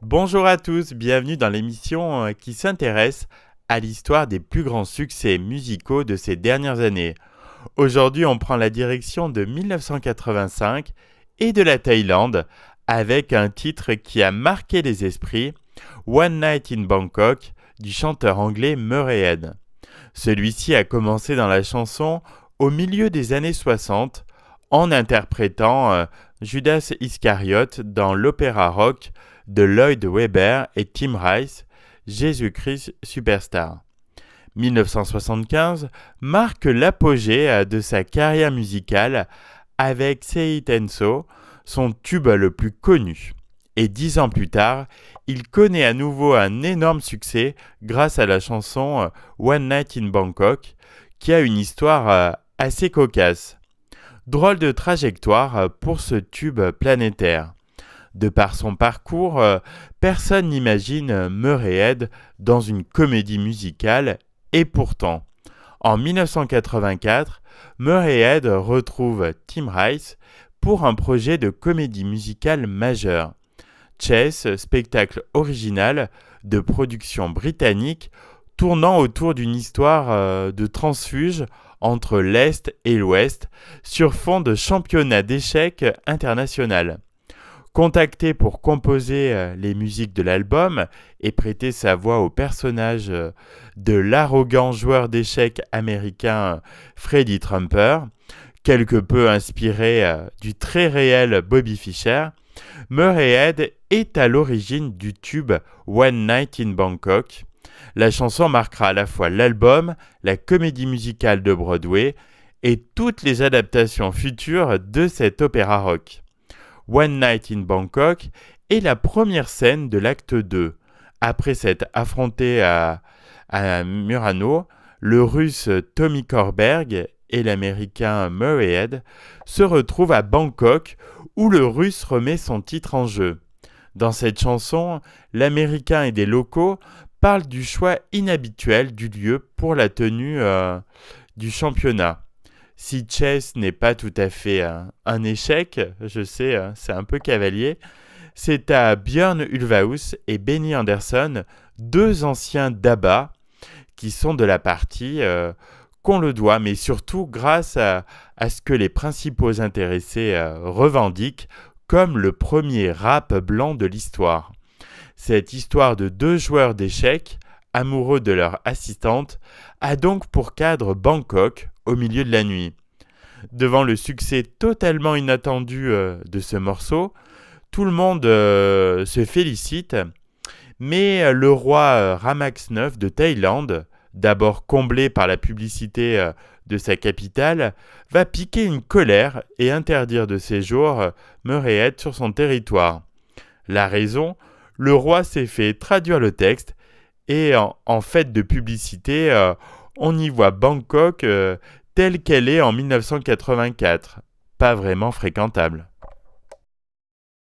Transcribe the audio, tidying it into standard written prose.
Bonjour à tous, bienvenue dans l'émission qui s'intéresse à l'histoire des plus grands succès musicaux de ces dernières années. Aujourd'hui, on prend la direction de 1985 et de la Thaïlande avec un titre qui a marqué les esprits, One Night in Bangkok, du chanteur anglais Murray Head. Celui-ci a commencé dans la chanson au milieu des années 60 en interprétant Judas Iscariot dans l'opéra rock de Lloyd Webber et Tim Rice, Jésus-Christ Superstar. 1975 marque l'apogée de sa carrière musicale avec Say It and So, son tube le plus connu. Et 10 ans plus tard, il connaît à nouveau un énorme succès grâce à la chanson One Night in Bangkok, qui a une histoire assez cocasse. Drôle de trajectoire pour ce tube planétaire. De par son parcours, personne n'imagine Murray Head dans une comédie musicale, et pourtant, en 1984, Murray Head retrouve Tim Rice pour un projet de comédie musicale majeure. Chess, spectacle original de production britannique tournant autour d'une histoire de transfuge entre l'Est et l'Ouest sur fond de championnat d'échecs international. Contacté pour composer les musiques de l'album et prêter sa voix au personnage de l'arrogant joueur d'échecs américain Freddie Trumper, quelque peu inspiré du très réel Bobby Fischer, Murray Head est à l'origine du tube One Night in Bangkok. La chanson marquera à la fois l'album, la comédie musicale de Broadway et toutes les adaptations futures de cet opéra rock. One Night in Bangkok est la première scène de l'acte 2. Après s'être affronté à Murano, le russe Tommy Korberg et l'américain Murray Head se retrouvent à Bangkok où le russe remet son titre en jeu. Dans cette chanson, l'américain et des locaux parlent du choix inhabituel du lieu pour la tenue du championnat. Si chess n'est pas tout à fait un échec, je sais, c'est un peu cavalier, c'est à Björn Ulvaeus et Benny Andersson, deux anciens d'ABBA, qui sont de la partie qu'on le doit, mais surtout grâce à ce que les principaux intéressés revendiquent comme le premier rap blanc de l'histoire. Cette histoire de deux joueurs d'échecs, amoureux de leur assistante, a donc pour cadre Bangkok, au milieu de la nuit. Devant le succès totalement inattendu de ce morceau, tout le monde se félicite, mais le roi Ramax IX de Thaïlande, d'abord comblé par la publicité de sa capitale, va piquer une colère et interdire de séjour Murray Head sur son territoire. La raison, le roi s'est fait traduire le texte et en fait de publicité, on y voit Bangkok telle qu'elle est en 1984, pas vraiment fréquentable.